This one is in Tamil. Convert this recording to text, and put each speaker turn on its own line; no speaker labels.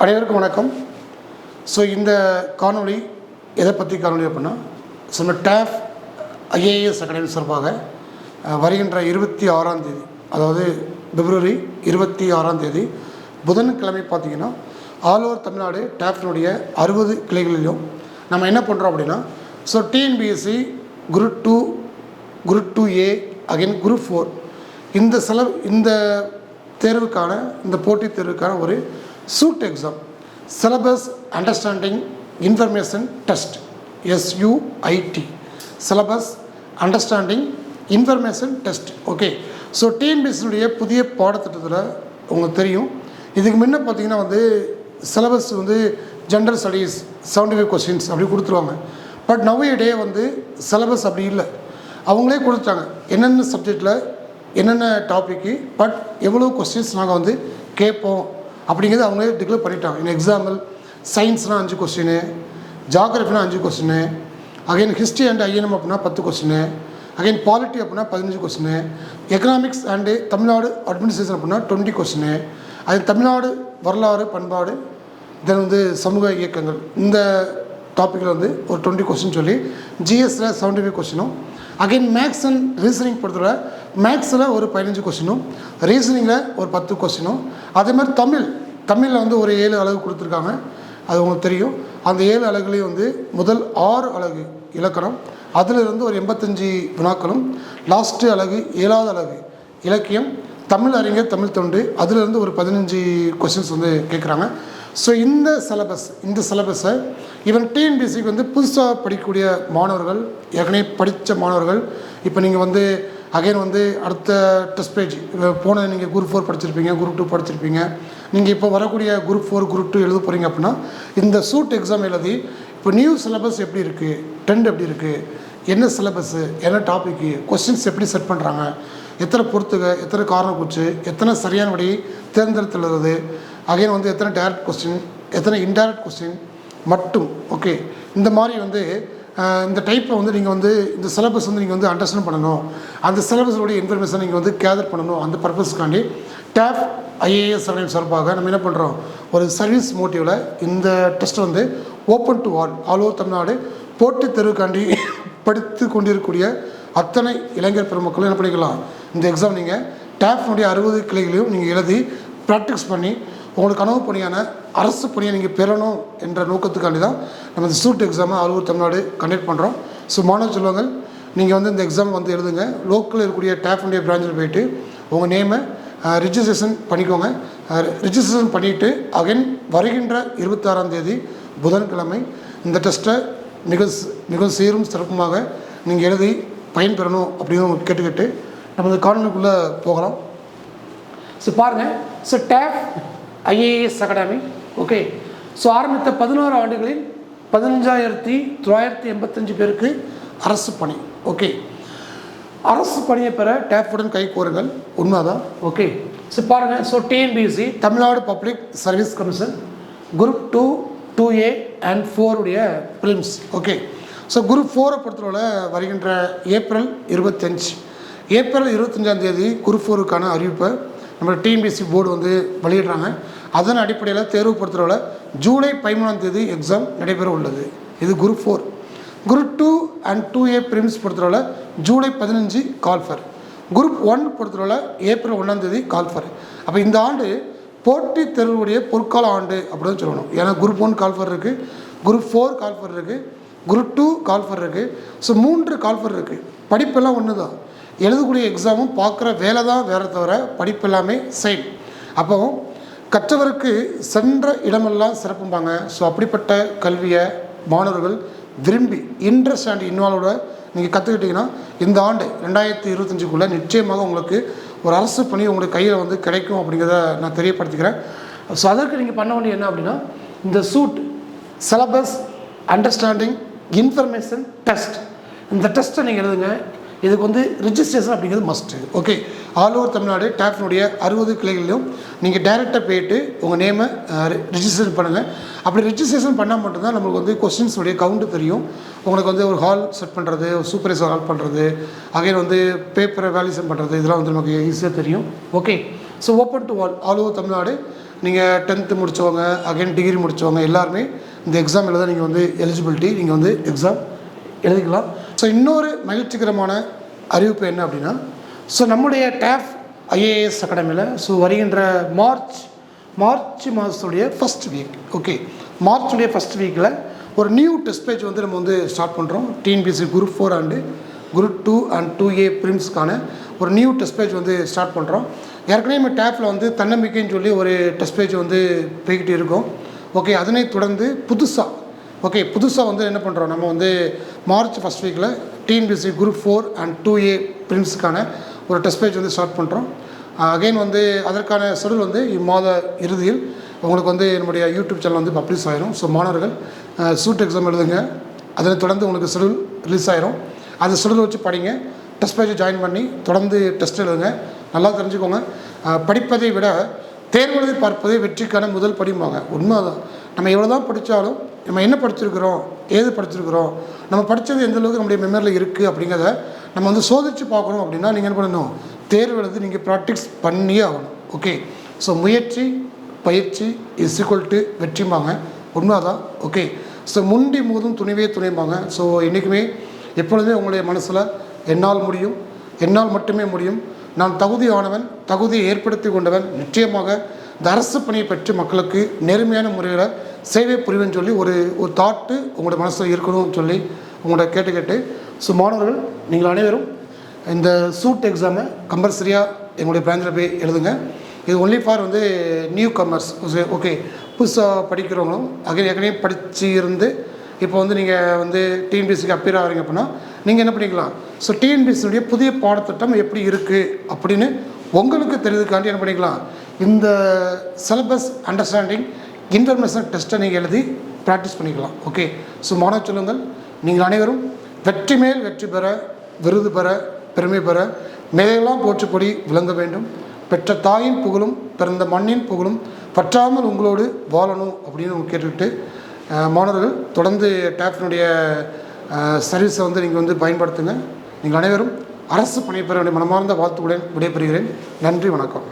அனைவருக்கும் வணக்கம். ஸோ இந்த காணொளி எதை பற்றி காணொளி அப்படின்னா, நம்ம டேஃப் ஐஏஎஸ் அகாடமி சார்பாக வருகின்ற 26ஆம் தேதி, அதாவது பிப்ரவரி 26ஆம் தேதி புதன்கிழமை பார்த்திங்கன்னா ஆல் ஓவர் தமிழ்நாடு டேஃப்னுடைய 60 கிளைகளிலும் நம்ம என்ன பண்ணுறோம் அப்படின்னா, so TNPSC group 2, group 2A, again group 4 இந்த தேர்வுக்கான, இந்த போட்டித் தேர்வுக்கான ஒரு SUIT exam, syllabus understanding information test, SUIT, syllabus understanding information test. Okay, so டிஎன்பிஎஸ்சியுடைய புதிய பாடத்திட்டத்தில் உங்களுக்கு தெரியும், இதுக்கு முன்ன பார்த்திங்கன்னா சிலபஸ் ஜென்ரல் ஸ்டடீஸ் 75 கொஸ்டின்ஸ் அப்படி கொடுத்துருவாங்க. பட் நவ் டே சிலபஸ் அப்படி இல்லை, அவங்களே கொடுத்துட்டாங்க என்னென்ன சப்ஜெக்டில் என்னென்ன டாப்பிக்கு, பட் எவ்வளோ கொஸ்டின்ஸ் நாங்கள் கேட்போம் அப்படிங்கிறது அவங்களே டிக்ளேர் பண்ணிட்டாங்க. இன்னும் எக்ஸாம்பிள் சயின்ஸ்னால் 5 கொஸ்டின், ஜாகிரஃபினா 5 question, again history and INM அப்படின்னா 10 கொஸ்டின், அகைன் பாலிட்டி அப்படின்னா 15 question, economics and Tamil Nadu administration அப்படின்னா 20 கொஸ்டின், அது தமிழ்நாடு வரலாறு பண்பாடு தென் சமூக இயக்கங்கள் இந்த டாப்பிக்கில் ஒரு 20 கொஸ்டின் சொல்லி, ஜிஎஸ்சில் 75 கொஸ்டினும், அகைன் மேக்ஸ் அண்ட் ரீசனிங் பொறுத்தவரை மேக்ஸில் ஒரு 15 கொஸ்டினும், ரீசனிங்கில் ஒரு 10 கொஸ்டினும், அதே மாதிரி தமிழில் ஒரு 7 அலகு கொடுத்துருக்காங்க. அது உங்களுக்கு தெரியும். அந்த 7 அலகுலேயும் முதல் 6 அலகு இலக்கணம், அதிலிருந்து ஒரு 85 வினாக்களும், லாஸ்ட்டு அலகு 7வது அலகு இலக்கியம், தமிழ் அறிஞர் தமிழ் தொண்டு, அதிலிருந்து ஒரு 15 கொஸ்டின்ஸ் கேட்குறாங்க. ஸோ இந்த சிலபஸை ஈவன் டிஎன்பிஎஸ்சிக்கு புதுசாக படிக்கக்கூடிய மாணவர்கள், ஏற்கனவே படித்த மாணவர்கள், இப்போ நீங்கள் அகைன் அடுத்த டெஸ்ட் பேஜ் போன நீங்கள் குரூப் 4 படிச்சிருப்பீங்க, குரூப் 2 படிச்சிருப்பீங்க, நீங்கள் இப்போ வரக்கூடிய குரூப் 4, குரூப் 2 எழுத போகிறீங்க அப்படின்னா இந்த சூட் எக்ஸாம் எழுதி இப்போ நியூ சிலபஸ் எப்படி இருக்குது, ட்ரெண்ட் எப்படி இருக்குது, என்ன சிலபஸ்ஸு, என்ன டாப்பிக்கு, கொஸ்டின்ஸ் எப்படி செட் பண்ணுறாங்க, எத்தனை பொறுத்துக, எத்தனை காரணம் குச்சி, எத்தனை சரியான வழி தேர்ந்தெடுத்துள்ளது, அகைன் எத்தனை டைரக்ட் கொஸ்டின், எத்தனை இன்டைரக்ட் கொஸ்டின் மட்டும். ஓகே, இந்த மாதிரி இந்த டைப்பில் நீங்கள் இந்த சிலபஸ் நீங்கள் அண்டர்ஸ்டாண்ட் பண்ணணும், அந்த சிலபஸோடைய இன்ஃபர்மேஷன் நீங்கள் கேதர் பண்ணணும். அந்த பர்பஸ்க்காண்டி டேஃப் ஐஏஎஸ் அகாடமி சார்பாக நம்ம என்ன பண்ணுறோம், ஒரு சர்வீஸ் மோட்டிவில் இந்த test open to all over Tamil Nadu போட்டித் தேர்வுக்காண்டி படித்து கொண்டிருக்கக்கூடிய அத்தனை இளைஞர் பெருமக்களும் என்ன பண்ணிக்கலாம், இந்த எக்ஸாம் நீங்கள் டேஃப்னுடைய 60 கிளைகளையும் நீங்கள் எழுதி ப்ராக்டிஸ் பண்ணி உங்களுக்கு கனவு பணியான அரசு பணியை நீங்கள் பெறணும் என்ற நோக்கத்துக்காண்டி தான் நம்ம இந்த சூட் எக்ஸாமை ஆல் ஓவர் தமிழ்நாடு கண்டக்ட் பண்ணுறோம். ஸோ மாணவ செல்வங்கள், நீங்கள் இந்த எக்ஸாம் எழுதுங்க. லோக்கலில் இருக்கக்கூடிய டேஃப்னுடைய பிரான்ச்சில் போய்ட்டு உங்கள் நேமை ரிஜிஸ்ட்ரேஷன் பண்ணிக்கோங்க. ரிஜிஸ்ட்ரேஷன் பண்ணிவிட்டு அகைன் வருகின்ற 26ஆம் தேதி புதன்கிழமை இந்த டெஸ்ட்டை மிக சீரும் சிறப்புமாக நீங்கள் எழுதி பயன்பெறணும் அப்படின்னு கேட்டுக்கிட்டு நம்ம இந்த காணொலிக்குள்ளே போகலாம். ஸோ பாருங்கள், so TAF IAS academy, okay, so ஆரம்பித்த 11 ஆண்டுகளில் 15,985 பேருக்கு அரசு பணி. ஓகே, அரசு பணியை பெற டேஃபுடன் கை கோருங்கள், உண்மைதான். ஓகே, ஸோ பாருங்கள், so TNPSC Tamil Nadu public service commission group 2, 2A and 4 உடைய ப்ரிலிம்ஸ். ஓகே, ஸோ குரூப் 4 பொறுத்தவரை வருகின்ற ஏப்ரல் 25ஆம் தேதி குரூப் 4க்கான அறிவிப்பை நம்ம டிஎன்பிஎஸ்சி போர்டு வெளியிடுறாங்க. அதன் அடிப்படையில் தேர்வு பொறுத்தவரை ஜூலை 13ஆம் தேதி எக்ஸாம் நடைபெற உள்ளது. இது group 4. Group 2 and 2A prelims பொறுத்தவரை ஜூலை 15 கால்ஃபர். குரூப் 1 பொறுத்தவரை ஏப்ரல் 1ஆம் தேதி கால்ஃபர். அப்போ இந்த ஆண்டு போட்டித் தேர்வுடைய பொற்கால ஆண்டு அப்படின்னு சொல்லணும். ஏன்னா குரூப் 1 கால்ஃபர் இருக்குது, குரூப் 4 கால்ஃபர் இருக்குது, குரூப் 2 கால்ஃபர் இருக்குது. ஸோ 3 கால்ஃபர் இருக்குது. படிப்பெல்லாம் ஒன்று தான், எழுதக்கூடிய எக்ஸாமும் பார்க்குற வேலை தான் வேறு, தவிர படிப்பு எல்லாமே சேம். அப்போ கற்றவருக்கு சென்ற இடமெல்லாம் சிறப்பும்பாங்க. ஸோ அப்படிப்பட்ட கல்வியை மாணவர்கள் விரும்பி இன்ட்ரெஸ்ட் அண்ட் இன்வால்வோட நீங்கள் கற்றுக்கிட்டிங்கன்னா இந்த ஆண்டு 2025க்குள்ளே நிச்சயமாக உங்களுக்கு ஒரு அரசு பணி உங்களுக்கு கையில் கிடைக்கும் அப்படிங்கிறத நான் தெரியப்படுத்திக்கிறேன். ஸோ அதற்கு நீங்கள் பண்ண வேண்டிய என்ன அப்படின்னா, இந்த SUIT syllabus understanding information test, இந்த டெஸ்ட்டை நீங்கள் எழுதுங்க. இதுக்கு ரிஜிஸ்ட்ரேஷன் அப்படிங்கிறது must. Okay, all over Tamil Nadu டேஃப்னுடைய 60 கிளைகளிலும் நீங்கள் டைரெக்டாக போய்ட்டு உங்கள் நேமை ரிஜிஸ்ட்ரேஷன் பண்ணுங்கள். அப்படி ரிஜிஸ்ட்ரேஷன் பண்ணால் மட்டும்தான் நம்மளுக்கு கொஸ்டின்ஸுடைய கவுண்ட்டு தெரியும். உங்களுக்கு ஒரு ஹால் செட் பண்ணுறது, ஒரு சூப்பர்வைசர் ஹால் பண்ணுறது, அகைன் பேப்பரை வேல்யூஷன் பண்ணுறது, இதெல்லாம் நமக்கு ஈஸியாக தெரியும். Okay, so open to all over Tamil Nadu நீங்கள் 10th முடித்தவங்க அகைன் டிகிரி முடித்தவங்க எல்லாருமே இந்த எக்ஸாம் எழுத நீங்கள் வந்து எலிஜிபிலிட்டி, நீங்கள் வந்து எக்ஸாம் எழுதிக்கலாம். ஸோ இன்னொரு மகிழ்ச்சிகரமான அறிவிப்பு என்ன அப்படின்னா, ஸோ நம்முடைய டேஃப் ஐஏஎஸ் அகாடமியில் ஸோ வருகின்ற மார்ச் மாதத்துடைய ஃபஸ்ட் வீக், ஓகே, மார்ச்சுடைய ஃபஸ்ட் வீக்கில் ஒரு நியூ டெஸ்ட் பேஜ் வந்து நம்ம வந்து ஸ்டார்ட் பண்ணுறோம். TNPSC group 4 and group 2 and 2A ப்ரிலிம்ஸ்க்கான ஒரு நியூ டெஸ்ட் பேஜ் வந்து ஸ்டார்ட் பண்ணுறோம். ஏற்கனவே நம்ம டேப்பில் வந்து தன்னம்பிக்கைன்னு சொல்லி ஒரு டெஸ்ட் பேஜ் வந்து போய்கிட்டு இருக்கோம். ஓகே, அதனை தொடர்ந்து புதுசாக வந்து என்ன பண்ணுறோம், நம்ம வந்து மார்ச் ஃபஸ்ட் வீக்கில் டிஎன்பிஎஸ்சி குரூப் 4 அண்ட் 2A ப்ரிலிம்ஸ்க்கான ஒரு டெஸ்ட் பேஜ் வந்து ஸ்டார்ட் பண்ணுறோம். அகைன் வந்து அதற்கான ஷெடியூல் வந்து இம்மாத இறுதியில் உங்களுக்கு வந்து என்னுடைய யூடியூப் சேனல் வந்து பப்ளிஷ் ஆகிரும். ஸோ மாணவர்கள் சூட் எக்ஸாம் எழுதுங்க, அதனை தொடர்ந்து உங்களுக்கு ஷெடியூல் ரிலீஸ் ஆகிரும். அந்த ஷெடியூல் வச்சு படிங்க, டெஸ்ட் பேஜை ஜாயின் பண்ணி தொடர்ந்து டெஸ்ட் எழுதுங்க. நல்லா தெரிஞ்சுக்கோங்க, படிப்பதை விட தேர்வெழுதி பார்ப்பதே வெற்றிக்கான முதல் படிம்பாங்க. உண்மை தான். நம்ம எவ்வளோ தான் படித்தாலும் நம்ம என்ன படிச்சிருக்கிறோம், ஏது படிச்சிருக்கிறோம், நம்ம படித்தது எந்தளவுக்கு நம்முடைய மெமரியில் இருக்குது அப்படிங்கிறத நம்ம வந்து சோதித்து பார்க்கணும். அப்படின்னா நீங்கள் என்ன பண்ணணும், தேர்வு எழுதி நீங்கள் ப்ராக்டிஸ் பண்ணியே ஆகணும். ஓகே, ஸோ முயற்சி பயிற்சி இஸ் ஈக்குவல் டு வெற்றிம்பாங்க. உண்மை தான். ஓகே, ஸோ முண்டி மோதும் துணிவே துணைம்பாங்க. ஸோ என்றைக்குமே எப்பொழுதுமே உங்களுடைய மனசில் என்னால் முடியும், என்னால் மட்டுமே முடியும், நான் தகுதியானவன், தகுதியை ஏற்படுத்தி கொண்டவன், நிச்சயமாக இந்த அரசு பணியை பெற்று மக்களுக்கு நேர்மையான முறையில் சேவை புரிவேன்னு சொல்லி ஒரு தாட்டு உங்களோட மனசில் இருக்கணும்னு சொல்லி உங்களோட கேட்டு ஸோ மாணவர்கள் நீங்கள் அனைவரும் இந்த சூட் எக்ஸாமை கம்பல்சரியாக எங்களுடைய பிரான்ச்சில் போய் எழுதுங்க. இது ஒன்லி ஃபார் வந்து நியூ கமர்ஸ். ஓகே, புதுசாக படிக்கிறவங்களும் ஏற்கனவே படித்து இருந்து இப்போ வந்து நீங்கள் வந்து டிஎன்பிஎஸ்சிக்கு அப்பியர் ஆகிறீங்க அப்படின்னா நீங்கள் என்ன பண்ணிக்கலாம், ஸோ டிஎன்பிஎஸ்சியுடைய புதிய பாடத்திட்டம் எப்படி இருக்குது அப்படின்னு உங்களுக்கு தெரியுதுக்காண்டி என்ன பண்ணிக்கலாம், இந்த சிலபஸ் அண்டர்ஸ்டாண்டிங் இன்ஃபர்மேஷன் டெஸ்ட்டை நீங்கள் எழுதி ப்ராக்டிஸ் பண்ணிக்கலாம். ஓகே, ஸோ மாணவ சொல்லுங்கள், நீங்கள் அனைவரும் வெற்றி மேல் வெற்றி பெற, விருது பெற, பெருமை பெற, மேலெல்லாம் போற்றுப்படி விளங்க வேண்டும். பெற்ற தாயின் புகழும் பிறந்த மண்ணின் புகழும் பற்றாமல் உங்களோடு வாழணும் அப்படின்னு கேட்டுக்கிட்டு மாணவர்கள் தொடர்ந்து டேஃபினுடைய சர்வீஸை வந்து நீங்கள் வந்து பயன்படுத்துங்க. நீங்கள் அனைவரும் அரசு பணிபெற வேண்டிய மனமார்ந்த வாழ்த்துக்களுடன் விடைபெறுகிறேன். நன்றி, வணக்கம்.